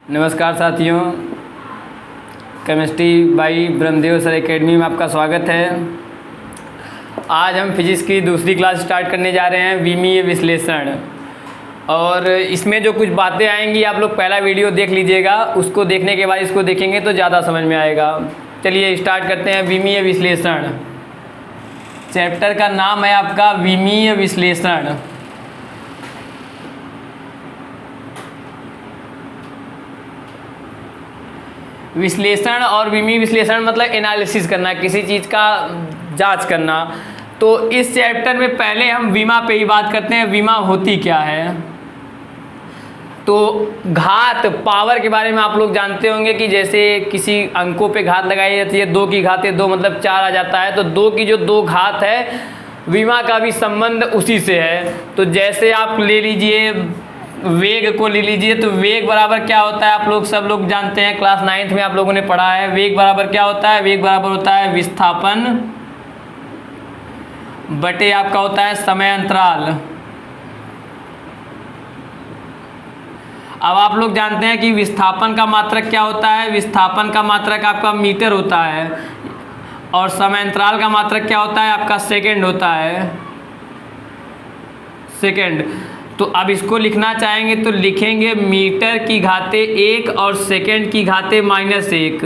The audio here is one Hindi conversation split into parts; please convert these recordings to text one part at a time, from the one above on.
नमस्कार साथियों, chemistry by Brahmadev sir academy में आपका स्वागत है। आज हम फिजिक्स की दूसरी क्लास स्टार्ट करने जा रहे हैं, विमीय विश्लेषण। और इसमें जो कुछ बातें आएंगी आप लोग पहला वीडियो देख लीजिएगा, उसको देखने के बाद इसको देखेंगे तो ज़्यादा समझ में आएगा। चलिए स्टार्ट करते हैं। विमीय विश्लेषण चैप्टर का नाम है आपका विमीय विश्लेषण। विश्लेषण और विमीय विश्लेषण मतलब एनालिसिस करना, किसी चीज़ का जांच करना। तो इस चैप्टर में पहले हम विमा पे ही बात करते हैं। विमा होती क्या है? तो घात, पावर के बारे में आप लोग जानते होंगे कि जैसे किसी अंकों पे घात लगाई जाती है, 2 की घात 2 मतलब 4 आ जाता है। तो 2 की जो 2 घात है, विमा का भी संबंध उसी से है। तो जैसे आप ले लीजिए वेग को ले लीजिए, तो वेग बराबर क्या होता है आप लोग सब लोग जानते हैं, क्लास 9th में आप लोगों ने पढ़ा है। वेग बराबर क्या होता है? वेग बराबर होता है विस्थापन बटे आपका होता है समय अंतराल। अब आप लोग जानते हैं कि विस्थापन का मात्रक क्या होता है? विस्थापन का मात्रक आपका मीटर होता है और समय अंतराल का मात्रक क्या होता है? आपका सेकंड होता है, सेकंड। तो अब इसको लिखना चाहेंगे तो लिखेंगे मीटर की घाते 1 और सेकंड की घाते -1।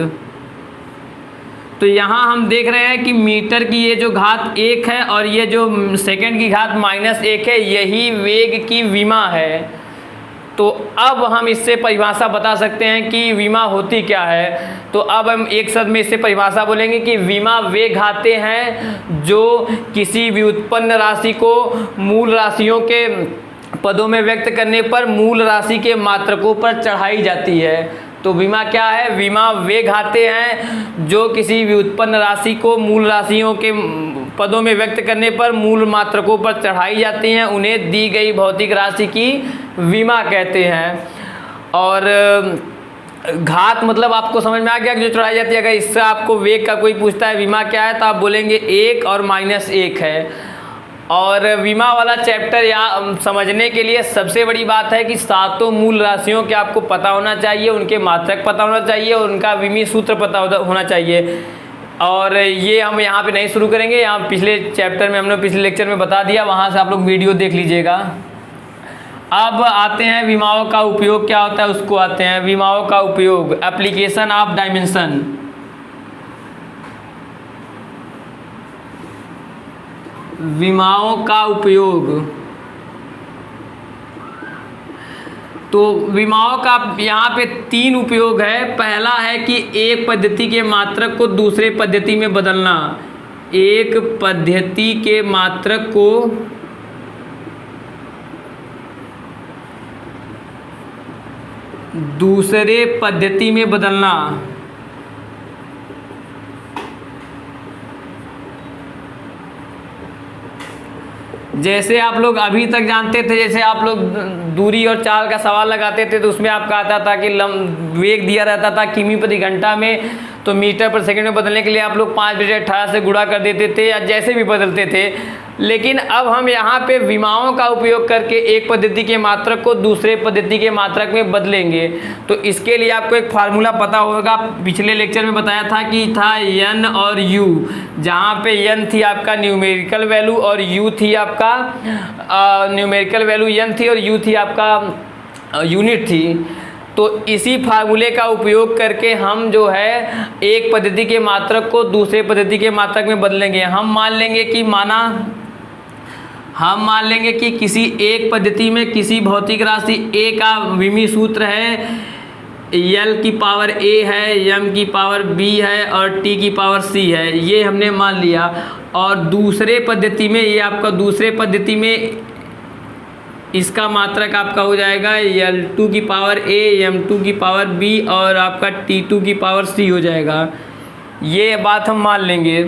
तो यहाँ हम देख रहे हैं कि मीटर की ये जो घात 1 है और ये जो सेकंड की घात -1 है, यही वेग की विमा है। तो अब हम इससे परिभाषा बता सकते हैं कि विमा होती क्या है। तो अब हम एक शब्द में इससे परिभाषा बोलेंगे कि विमा वे घातें हैं जो किसी व्युत्पन्न राशि को मूल राशियों के पदों में व्यक्त करने पर मूल राशि के मात्रकों पर चढ़ाई जाती है। तो विमा क्या है? विमा वे घातें हैं जो किसी व्युत्पन्न राशि को मूल राशियों के पदों में व्यक्त करने पर मूल मात्रकों पर चढ़ाई जाती हैं, उन्हें दी गई भौतिक राशि की विमा कहते हैं। और घात मतलब आपको समझ में आ गया कि जो चढ़ाई जाती है। अगर इससे आपको वेग का कोई पूछता है विमा क्या है, तो आप बोलेंगे 1 और -1 है। और विमा वाला चैप्टर यहाँ समझने के लिए सबसे बड़ी बात है कि सातों मूल राशियों के आपको पता होना चाहिए, उनके मात्रक पता होना चाहिए और उनका विमीय सूत्र पता होना चाहिए। और ये हम यहाँ पे नहीं शुरू करेंगे, यहाँ पिछले चैप्टर में हमने पिछले लेक्चर में बता दिया, वहाँ से आप लोग वीडियो देख लीजिएगा। अब आते हैं विमाओं का उपयोग क्या होता है, उसको आते हैं। विमाओं का उपयोग, एप्लीकेशन ऑफ डायमेंशन। विमाओं का उपयोग, तो विमाओं का यहाँ पे 3 उपयोग है। पहला है कि एक पद्धति के मात्रक को दूसरे पद्धति में बदलना। एक पद्धति के मात्रक को दूसरे पद्धति में बदलना। जैसे आप लोग अभी तक जानते थे, जैसे आप लोग दूरी और चाल का सवाल लगाते थे तो उसमें आपका आता था कि वेग दिया रहता था किमी प्रति घंटा में, तो मीटर पर सेकंड में बदलने के लिए आप लोग 5/18 से गुणा कर देते थे या जैसे भी बदलते थे। लेकिन अब हम यहाँ पे विमाओं का उपयोग करके एक पद्धति के मात्रक को दूसरे पद्धति के मात्रक में बदलेंगे। तो इसके लिए आपको एक फार्मूला पता होगा, पिछले लेक्चर में बताया था कि था n और u, जहाँ पे n थी आपका न्यूमेरिकल वैल्यू और u थी आपका न्यूमेरिकल वैल्यू n थी और u थी आपका यूनिट थी। तो इसी फार्मूले का उपयोग करके हम जो है एक पद्धति के मात्रक को दूसरे पद्धति के मात्रक में बदलेंगे। हम मान लेंगे कि किसी एक पद्धति में किसी भौतिक राशि a का विमीय सूत्र है, l की पावर a है, m की पावर b है और t की पावर c है, ये हमने मान लिया। और दूसरे पद्धति में, ये आपका दूसरे पद्धति में इसका मात्रक आपका हो जाएगा L2 की पावर a, M2 की पावर b और आपका T2 की पावर c हो जाएगा। ये बात हम मान लेंगे।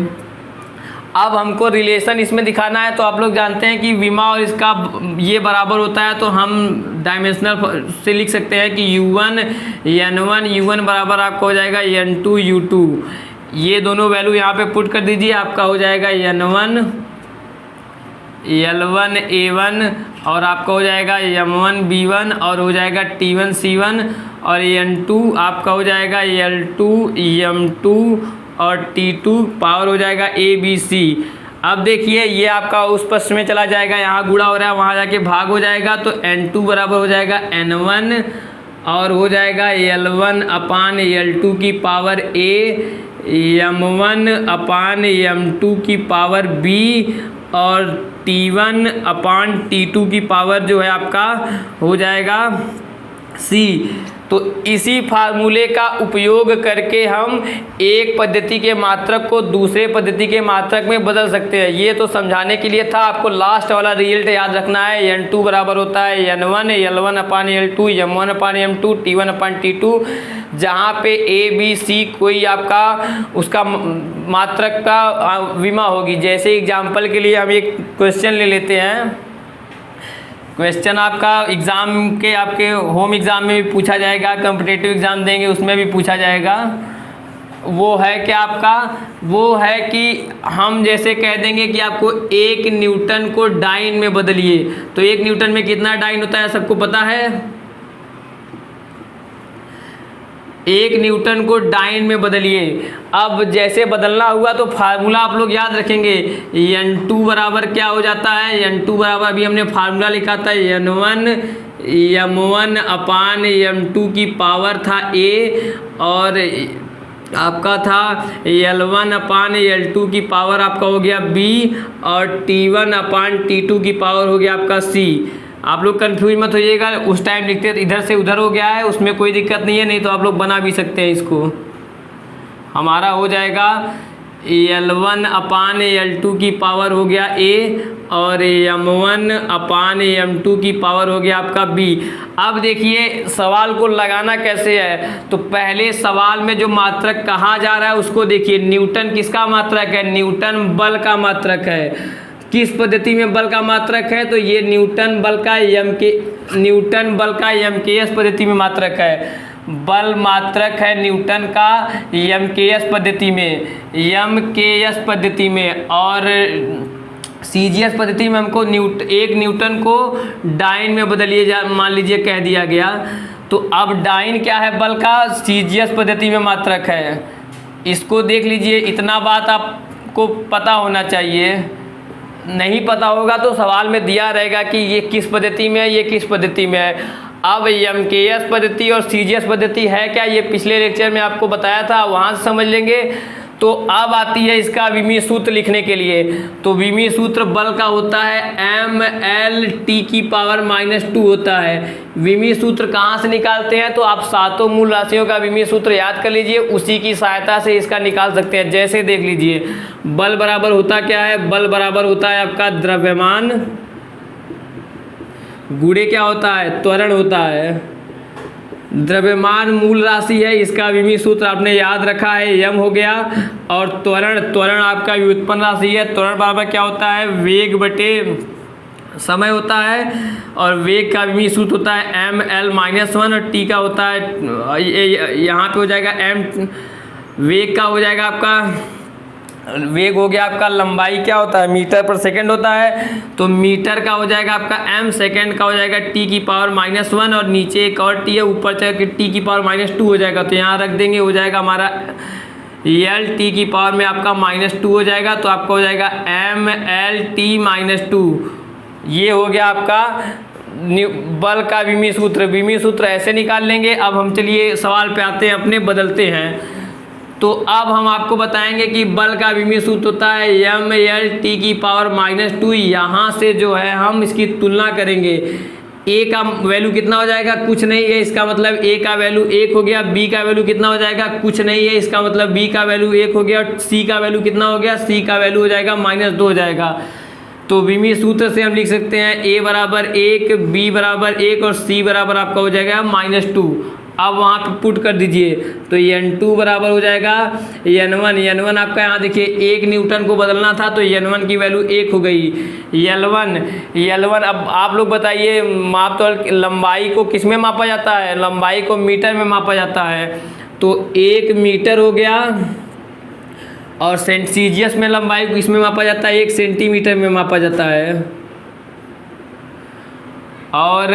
अब हमको रिलेशन इसमें दिखाना है। तो आप लोग जानते हैं कि विमा और इसका ये बराबर होता है, तो हम डायमेंशनल से लिख सकते हैं कि U1 N1 U1 बराबर आपका हो जाएगा N2 U2। ये दोनों वैल्यू यहाँ पे पुट कर दीजिए, आपका हो जाएगा N1 L1 A1 और आपका हो जाएगा M1 B1 और हो जाएगा T1 C1 और N2 आपका हो जाएगा L2 M2 और T2 पावर हो जाएगा ABC। अब देखिए ये आपका उस प्रश्न में चला जाएगा, यहाँ गुणा हो रहा है वहाँ जाके भाग हो जाएगा, तो N2 बराबर हो जाएगा N1 और हो जाएगा L1 अपान L2 की power A, M1 upon M2 की पावर B और T1 अपान T2 की पावर जो है आपका हो जाएगा C। तो इसी फार्मूले का उपयोग करके हम एक पद्धति के मात्रक को दूसरे पद्धति के मात्रक में बदल सकते हैं। ये तो समझाने के लिए था, आपको लास्ट वाला रिजल्ट याद रखना है। N2 बराबर होता है N1, L1 अपान L2, M1 अपान M2, T1 अपान T2, जहाँ पे A B C कोई आपका उसका मात्रक का विमा होगी। जैसे एग्जाम्पल के लिए हम एक क्वेश्चन ले लेते हैं। क्वेश्चन आपका एग्ज़ाम के आपके होम एग्ज़ाम में भी पूछा जाएगा, कॉम्पिटिटिव एग्ज़ाम देंगे उसमें भी पूछा जाएगा। वो है क्या आपका, वो है कि हम जैसे कह देंगे कि आपको 1 न्यूटन को डाइन में बदलिए, तो 1 न्यूटन में कितना डाइन होता है सबको पता है। 1 न्यूटन को डाइन में बदलिए। अब जैसे बदलना हुआ तो फार्मूला आप लोग याद रखेंगे। N2 बराबर क्या हो जाता है, N2 बराबर अभी हमने फार्मूला लिखा था N1 M1 अपान M2 की पावर था A और आपका था L1 अपान L2 की पावर आपका हो गया B और T1 अपान T2 की पावर हो गया आपका C। आप लोग कंफ्यूज मत होइएगा, उस टाइम लिखते इधर से उधर हो गया है, उसमें कोई दिक्कत नहीं है, नहीं तो आप लोग बना भी सकते हैं इसको। हमारा हो जाएगा L1 अपान L2 की पावर हो गया A और M1 अपान M2 की पावर हो गया आपका B। अब देखिए सवाल को लगाना कैसे है, तो पहले सवाल में जो मात्रक कहा जा रहा है उसको देखिए। न्यूटन किसका मात्रक है, न्यूटन बल का मात्रक है। किस पद्धति में बल का मात्रक है, तो ये न्यूटन बल का MKS पद्धति में मात्रक है। बल मात्रक है न्यूटन का MKS पद्धति में, MKS पद्धति में। और CGS पद्धति में हमको 1 न्यूटन को डाइन में बदलिए, मान लीजिए कह दिया गया। तो अब डाइन क्या है बल का, CGS पद्धति में मात्रक है। इसको देख लीजिए, इतना बात आपको पता होना चाहिए। नहीं पता होगा तो सवाल में दिया रहेगा कि ये किस पद्धति में है, ये किस पद्धति में है। अब MKS पद्धति और CGS पद्धति है क्या, ये पिछले लेक्चर में आपको बताया था, वहाँ से समझ लेंगे। तो अब आती है इसका विमीय सूत्र लिखने के लिए। तो विमीय सूत्र बल का होता है MLT की पावर -2 होता है। विमीय सूत्र कहाँ से निकालते हैं, तो आप सातों मूल राशियों का विमीय सूत्र याद कर लीजिए, उसी की सहायता से इसका निकाल सकते हैं। जैसे देख लीजिए, बल बराबर होता क्या है, बल बराबर होता है आपका द्रव्यमान गुणे क्या होता है, त्वरण होता है। द्रव्यमान मूल राशि है, इसका विमीय सूत्र आपने याद रखा है, m हो गया। और त्वरण आपका व्युत्पन्न राशि है। त्वरण बराबर क्या होता है, वेग बटे समय होता है। और वेग का विमीय सूत्र होता है ml-1 और t का होता है, यहाँ पे हो जाएगा m। वेग का हो जाएगा आपका, वेग हो गया आपका, लंबाई क्या होता है, मीटर पर सेकंड होता है, तो मीटर का हो जाएगा आपका m, सेकंड का हो जाएगा t की पावर -1 और नीचे एक और t है, ऊपर चल के t की पावर -2 हो जाएगा। तो यहाँ रख देंगे, हो जाएगा हमारा L t की पावर में आपका -2 हो जाएगा। तो आपका हो जाएगा mLt-2। ये हो गया आपका बल का विमीय सूत्र। विमीय सूत्र ऐसे निकाल लेंगे। अब हम चलिए सवाल पे आते हैं, अपने बदलते हैं। तो अब हम आपको बताएंगे कि बल का विमीय सूत्र होता है MLT की पावर -2। यहाँ से जो है हम इसकी तुलना करेंगे। A का वैल्यू कितना हो जाएगा, कुछ नहीं है, इसका मतलब A का वैल्यू 1 हो गया। B का वैल्यू कितना हो जाएगा, कुछ नहीं है, इसका मतलब B का वैल्यू 1 हो गया। और C का वैल्यू कितना हो गया, C का वैल्यू हो जाएगा -2 हो जाएगा। तो विमीय सूत्र से हम लिख सकते हैं A बराबर 1, B बराबर 1 और C बराबर आपका हो जाएगा -2। अब वहाँ पे पुट कर दीजिए, तो N2 बराबर हो जाएगा N1 आपका यहाँ देखिए 1 न्यूटन को बदलना था, तो N1 की वैल्यू 1 हो गई। L1 अब आप लोग बताइए, माप तौल लंबाई को किस में मापा जाता है, लंबाई को मीटर में मापा जाता है। तो 1 मीटर हो गया। और CGS में लंबाई को किस में मापा जाता है, 1 सेंटीमीटर में मापा जाता है। और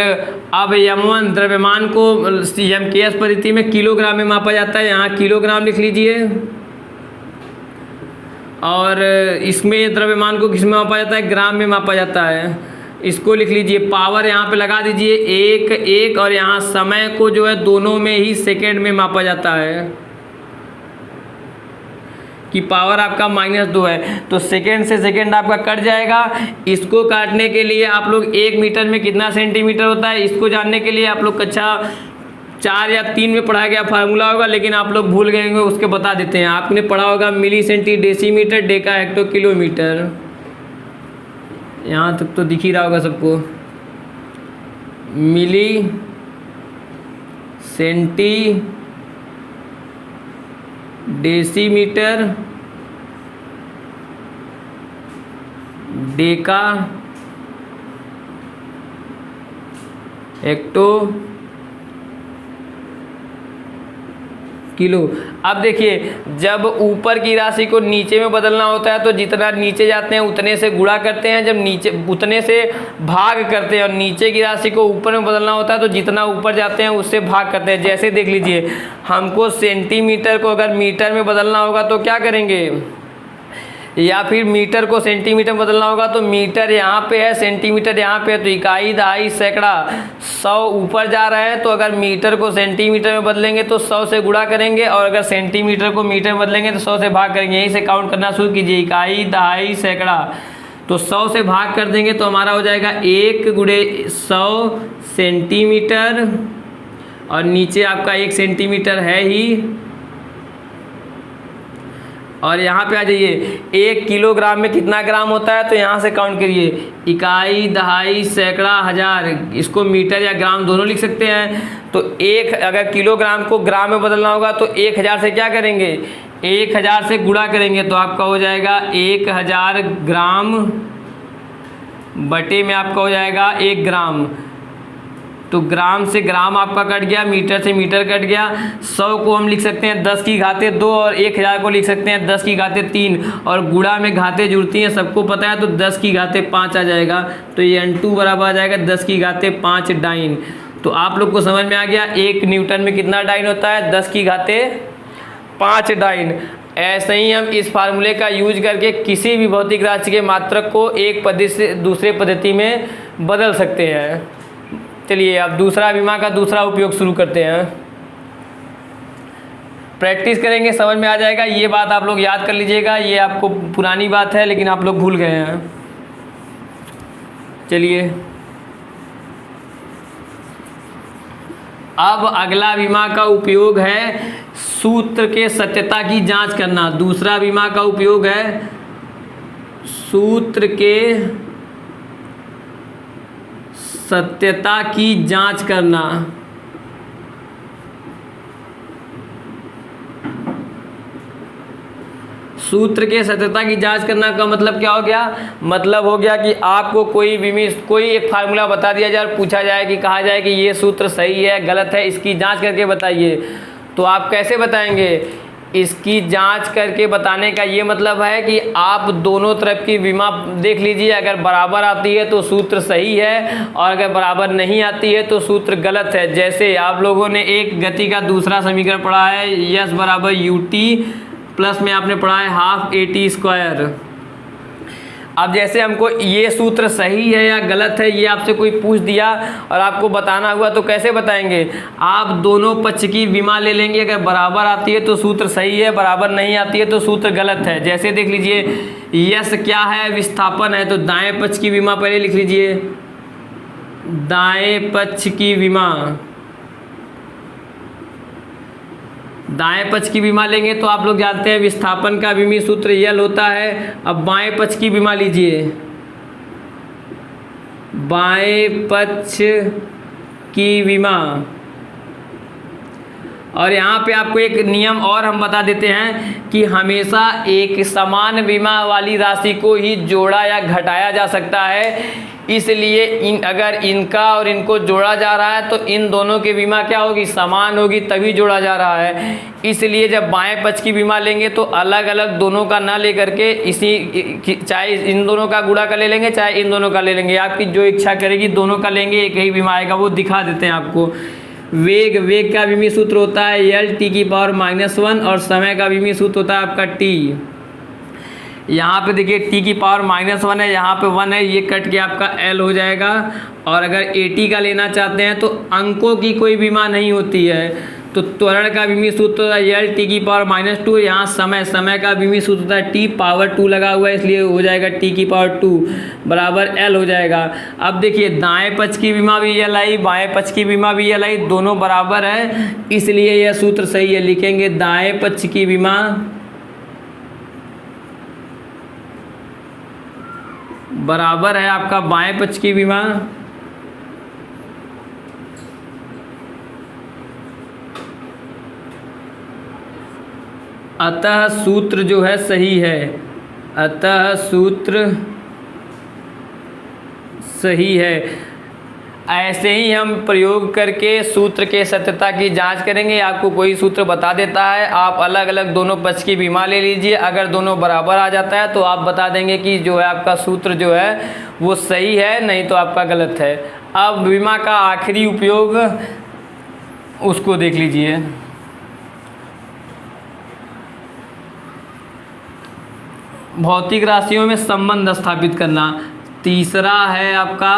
अब M1 द्रव्यमान को MKS पद्धति में किलोग्राम में मापा जाता है, यहाँ किलोग्राम लिख लीजिए। और इसमें द्रव्यमान को किस में मापा जाता है, ग्राम में मापा जाता है, इसको लिख लीजिए। पावर यहाँ पे लगा दीजिए 1 और यहाँ समय को जो है दोनों में ही सेकेंड में मापा जाता है कि पावर आपका -2 है, तो सेकेंड से सेकेंड आपका कट जाएगा। इसको काटने के लिए आप लोग 1 मीटर में कितना सेंटीमीटर होता है, इसको जानने के लिए आप लोग कक्षा 4 या 3 में पढ़ाया गया फार्मूला होगा, लेकिन आप लोग भूल गए होंगे, उसके बता देते हैं। आपने पढ़ा होगा milli centi decimeter deca hecto kilometer, यहाँ तक तो दिख ही रहा होगा सबको। Milli centi decimeter deca hecto kilo. अब देखिए, जब ऊपर की राशि को नीचे में बदलना होता है तो जितना नीचे जाते हैं उतने से गुणा करते हैं, जब नीचे उतने से भाग करते हैं, और नीचे की राशि को ऊपर में बदलना होता है तो जितना ऊपर जाते हैं उससे भाग करते हैं। जैसे देख लीजिए, हमको सेंटीमीटर को अगर मीटर में बदलना होगा तो क्या करेंगे, या फिर मीटर को सेंटीमीटर में बदलना होगा तो मीटर यहाँ पे है, सेंटीमीटर यहाँ पे है, तो इकाई, दहाई, सैकड़ा, 100 ऊपर जा रहे हैं, तो अगर मीटर को सेंटीमीटर में बदलेंगे तो 100 से गुणा करेंगे, और अगर सेंटीमीटर को मीटर में बदलेंगे तो 100 से भाग करेंगे। यहीं से काउंट करना शुरू कीजिए, इकाई, दहाई, सैकड़ा, तो 100 से भाग कर देंगे तो हमारा हो जाएगा 1 गुणे 100 सेंटीमीटर, और नीचे आपका 1 सेंटीमीटर है ही। और यहाँ पे आ जाइए, 1 किलोग्राम में कितना ग्राम होता है, तो यहाँ से काउंट करिए, इकाई, दहाई, सैकड़ा, हजार, इसको मीटर या ग्राम दोनों लिख सकते हैं। तो अगर किलोग्राम को ग्राम में बदलना होगा तो 1000 से क्या करेंगे, 1000 से गुणा करेंगे, तो आपका हो जाएगा 1000 ग्राम बटे में आपका हो जाएगा 1 ग्राम। तो ग्राम से ग्राम आपका कट गया, मीटर से मीटर कट गया। 100 को हम लिख सकते हैं 10 की घाते 2, और 1000 को लिख सकते हैं 10 की घाते 3, और गुणा में घाते जुड़ती हैं, सबको पता है, तो 10 की घाते 5 आ जाएगा। तो ये N2 बराबर आ जाएगा 10 की घाते 5 डाइन। तो आप लोग को समझ में आ गया 1 न्यूटन में कितना डाइन होता है, 10 की घाते 5 डाइन। ऐसे ही हम इस फार्मूले का यूज करके किसी भी भौतिक राशि के मात्रक को एक पद्धति से दूसरे पद्धति में बदल सकते हैं। चलिए अब दूसरा विमा का दूसरा उपयोग शुरू करते हैं। प्रैक्टिस करेंगे, समझ में आ जाएगा। ये बात आप लोग याद कर लीजिएगा, ये आपको पुरानी बात है लेकिन आप लोग भूल गए हैं। चलिए अब अगला विमा का उपयोग है सूत्र के सत्यता की जांच करना। दूसरा विमा का उपयोग है सूत्र के सत्यता की जांच करना। सूत्र के सत्यता की जांच करना का मतलब क्या हो गया, मतलब हो गया कि आपको कोई एक फार्मूला बता दिया जाए और पूछा जाए कि कहा जाए कि ये सूत्र सही है गलत है, इसकी जांच करके बताइए। तो आप कैसे बताएंगे, इसकी जांच करके बताने का ये मतलब है कि आप दोनों तरफ की विमा देख लीजिए, अगर बराबर आती है तो सूत्र सही है, और अगर बराबर नहीं आती है तो सूत्र गलत है। जैसे आप लोगों ने एक गति का दूसरा समीकरण पढ़ा है, यस बराबर ut प्लस में आपने पढ़ा है हाफ at²। अब जैसे हमको ये सूत्र सही है या गलत है ये आपसे कोई पूछ दिया और आपको बताना हुआ तो कैसे बताएंगे, आप दोनों पक्ष की विमा ले लेंगे। अगर बराबर आती है तो सूत्र सही है, बराबर नहीं आती है तो सूत्र गलत है। जैसे देख लीजिए, यस क्या है, विस्थापन है, तो दाएं पक्ष की विमा पहले लिख लीजिए, दाएं पक्ष की विमा। दाएं पक्ष की विमा लेंगे तो आप लोग जानते हैं विस्थापन का विमीय सूत्र यल होता है। अब बाएं पक्ष की विमा लीजिए, बाएं पक्ष की विमा। और यहाँ पे आपको एक नियम और हम बता देते हैं कि हमेशा एक समान विमा वाली राशि को ही जोड़ा या घटाया जा सकता है। इसलिए अगर इनका और इनको जोड़ा जा रहा है तो इन दोनों की विमा क्या होगी, समान होगी, तभी जोड़ा जा रहा है। इसलिए जब बाएं पक्ष की विमा लेंगे तो अलग अलग दोनों का ना लेकर के चाहे इन दोनों का गुणा का ले लेंगे, चाहे इन दोनों का ले लेंगे, आपकी जो इच्छा करेगी दोनों का लेंगे, एक ही विमा आएगा। वो दिखा देते हैं आपको। वेग का विमी सूत्र होता है L(t⁻⁻1) और समय का विमी सूत्र होता है आपका t। यहाँ पे देखिए t⁻⁻1 है, यहाँ पे 1 है, ये कट के आपका L हो जाएगा। और अगर AT का लेना चाहते हैं तो अंकों की कोई विमा नहीं होती है, तो त्वरण का विमी सूत्र होता है L(t⁻²). यहाँ समय का विमी सूत्र होता है t⁻2 लगा हुआ है, इसलिए हो जाएगा t⁻2 बराबर L हो जाएगा। अब देखिए दाएं पक्ष की विमा भी L आई, बाएं पक्ष की विमा भी L आई, दोनों बराबर है, इसलिए यह सूत्र सही है। लिखेंगे दाएं पक्ष की विमा बराबर है आपका बाएं पक्ष की विमा अतः सूत्र जो है सही है, अतः सूत्र सही है। ऐसे ही हम प्रयोग करके सूत्र के सत्यता की जांच करेंगे। आपको कोई सूत्र बता देता है, आप अलग अलग दोनों पक्ष की विमा ले लीजिए, अगर दोनों बराबर आ जाता है तो आप बता देंगे कि जो है आपका सूत्र जो है वो सही है, नहीं तो आपका गलत है। अब विमा का आखिरी उपयोग उसको देख लीजिए। भौतिक राशियों में संबंध स्थापित करना। तीसरा है आपका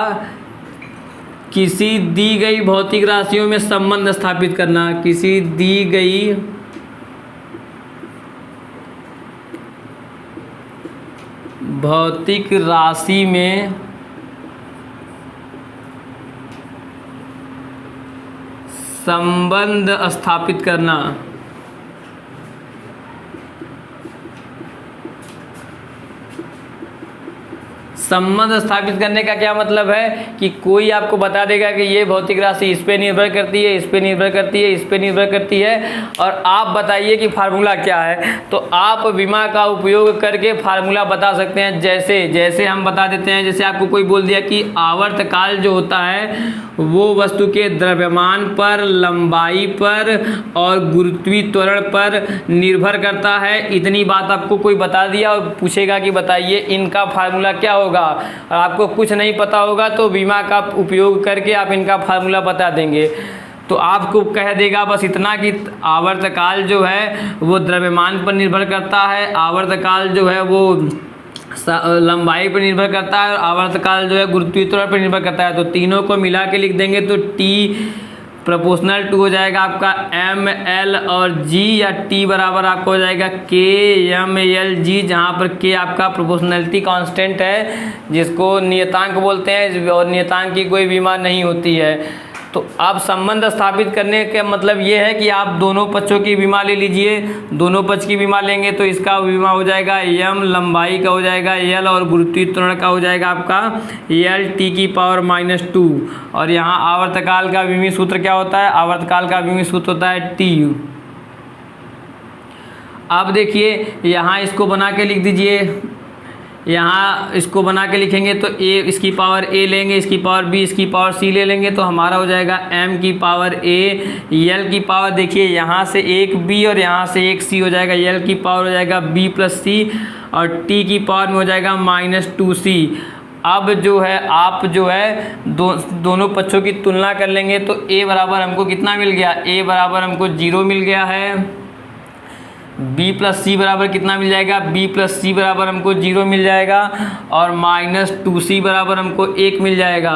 किसी दी गई भौतिक राशियों में संबंध स्थापित करना। किसी दी गई भौतिक राशि में संबंध स्थापित करना। संबंध स्थापित करने का क्या मतलब है कि कोई आपको बता देगा कि ये भौतिक राशि इस पे निर्भर करती है, इस पे निर्भर करती है, इस पे निर्भर करती है, और आप बताइए कि फार्मूला क्या है। तो आप विमा का उपयोग करके फार्मूला बता सकते हैं। जैसे हम बता देते हैं, जैसे आपको कोई बोल दिया कि आवर्तकाल जो होता है वो वस्तु के द्रव्यमान पर, लंबाई पर और गुरुत्वीय त्वरण पर निर्भर करता है। इतनी बात आपको कोई बता दिया और पूछेगा कि बताइए इनका फार्मूला क्या होगा, और आपको कुछ नहीं पता होगा तो बीमा का उपयोग करके आप इनका फार्मूला बता देंगे। तो आपको कह देगा बस इतना कि आवर्तकाल जो है वो द्रव्यमान पर निर्भर करता है, आवर्तकाल जो है वो लंबाई पर निर्भर करता है, और आवर्तकाल जो है गुरुत्वीय त्वरण पर निर्भर करता है। तो तीनों को मिला के लिख देंगे तो T प्रोपोर्शनल टू हो जाएगा आपका ML और G, या T बराबर आपको हो जाएगा KMLG, जहाँ पर K आपका प्रोपोर्शनलिटी कांस्टेंट है जिसको नियतांक बोलते हैं, और नियतांक की कोई बीमा नहीं होती है। तो अब संबंध स्थापित करने का मतलब ये है कि आप दोनों पक्षों की बीमा ले लीजिए। दोनों पक्ष की बीमा लेंगे तो इसका बीमा हो जाएगा M, लंबाई का हो जाएगा L और गुरुत्वीय त्वरण का हो जाएगा आपका L(t⁻²). और यहाँ आवर्तकाल का विमी सूत्र क्या होता है, आवर्तकाल का विमी सूत्र होता है T। अब देखिए यहाँ इसको बना के लिख दीजिए। यहाँ इसको बना के लिखेंगे तो a इसकी पावर a लेंगे, इसकी पावर b, इसकी पावर c ले लेंगे तो हमारा हो जाएगा m की पावर a, l की पावर देखिए यहाँ से एक b और यहाँ से एक c हो जाएगा, l की पावर हो जाएगा b प्लस c, और t की पावर में हो जाएगा -2c। अब जो है आप जो है दोनों पक्षों की तुलना कर लेंगे तो a बराबर हमको कितना मिल गया, a बराबर हमको 0 मिल गया है। b प्लस सी बराबर कितना मिल जाएगा, b प्लस सी बराबर हमको 0 मिल जाएगा, और -2c बराबर हमको 1 मिल जाएगा।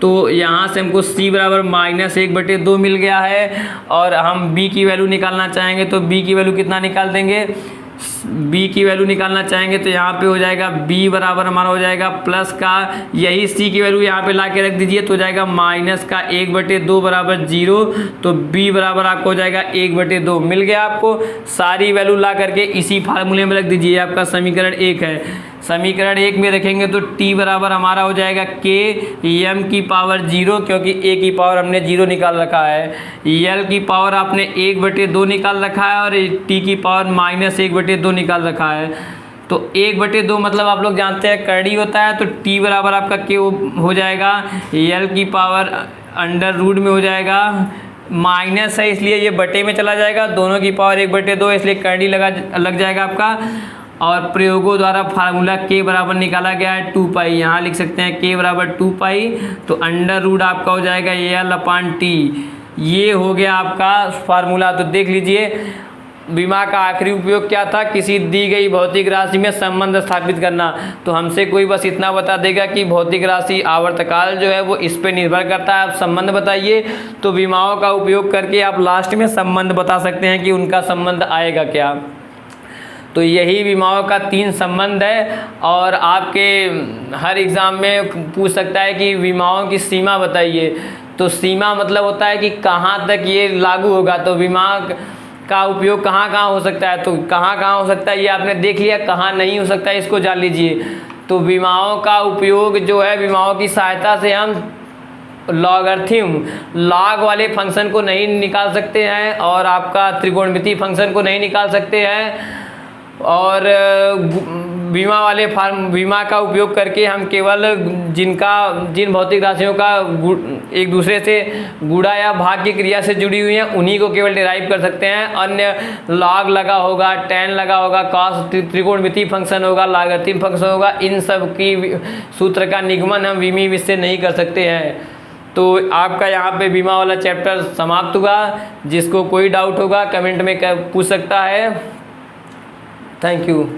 तो यहाँ से हमको c बराबर -1/2 मिल गया है। और हम b की वैल्यू निकालना चाहेंगे तो b की वैल्यू कितना निकाल देंगे, b की वैल्यू निकालना चाहेंगे तो यहाँ पे हो जाएगा b बराबर हमारा हो जाएगा प्लस का, यही c की वैल्यू यहाँ पे ला के रख दीजिए तो हो जाएगा -1/2 बराबर 0। तो b बराबर आपको हो जाएगा 1/2 मिल गया। आपको सारी वैल्यू ला करके इसी फार्मूले में रख दीजिए। आपका समीकरण 1 है। समीकरण 1 में रखेंगे तो t बराबर हमारा हो जाएगा k m की पावर 0, क्योंकि a की पावर हमने 0 निकाल रखा है, l की पावर आपने 1/2 निकाल रखा है, और t की पावर -1/2 निकाल रखा है। तो 1/2 मतलब आप लोग जानते हैं करड़ी होता है, तो t बराबर आपका k हो जाएगा l की पावर अंडर रूट में हो जाएगा, माइनस है इसलिए ये बटे में चला जाएगा, दोनों की पावर 1/2 इसलिए करड़ी लग जाएगा आपका। और प्रयोगों द्वारा फार्मूला k बराबर निकाला गया है 2 पाई, यहाँ लिख सकते हैं k बराबर 2 पाई, तो अंडर रूट आपका हो जाएगा l/t। ये हो गया आपका फार्मूला। तो देख लीजिए विमा का आखिरी उपयोग क्या था, किसी दी गई भौतिक राशि में संबंध स्थापित करना। तो हमसे कोई बस इतना बता देगा कि भौतिक राशि आवर्तकाल जो है वो इस पे निर्भर करता है, आप संबंध बताइए। तो विमाओं का उपयोग करके आप लास्ट में संबंध बता सकते हैं कि उनका संबंध आएगा क्या। तो यही विमाओं का 3 संबंध है। और आपके हर एग्ज़ाम में पूछ सकता है कि विमाओं की सीमा बताइए। तो सीमा मतलब होता है कि कहाँ तक ये लागू होगा, तो विमा का उपयोग कहाँ कहाँ हो सकता है, तो कहाँ कहाँ हो सकता है ये आपने देख लिया, कहाँ नहीं हो सकता है इसको जान लीजिए। तो विमाओं का उपयोग जो है, विमाओं की सहायता से हम लॉगरिथम लॉग वाले फंक्शन को नहीं निकाल सकते हैं, और आपका त्रिकोणमिति फंक्शन को नहीं निकाल सकते हैं, और विमा का उपयोग करके हम केवल जिन भौतिक राशियों का एक दूसरे से गुणा या भाग की क्रिया से जुड़ी हुई हैं उन्हीं को केवल डिराइव कर सकते हैं। अन्य लॉग लगा होगा, tan लगा होगा, cos त्रिकोणमिति फंक्शन होगा, लॉगरिथम फंक्शन होगा, इन सब की सूत्र का निगमन हम विमी से नहीं कर सकते हैं। तो आपका यहाँ पे विमा वाला चैप्टर समाप्त हुआ। जिसको कोई डाउट होगा कमेंट में पूछ सकता है। Thank you.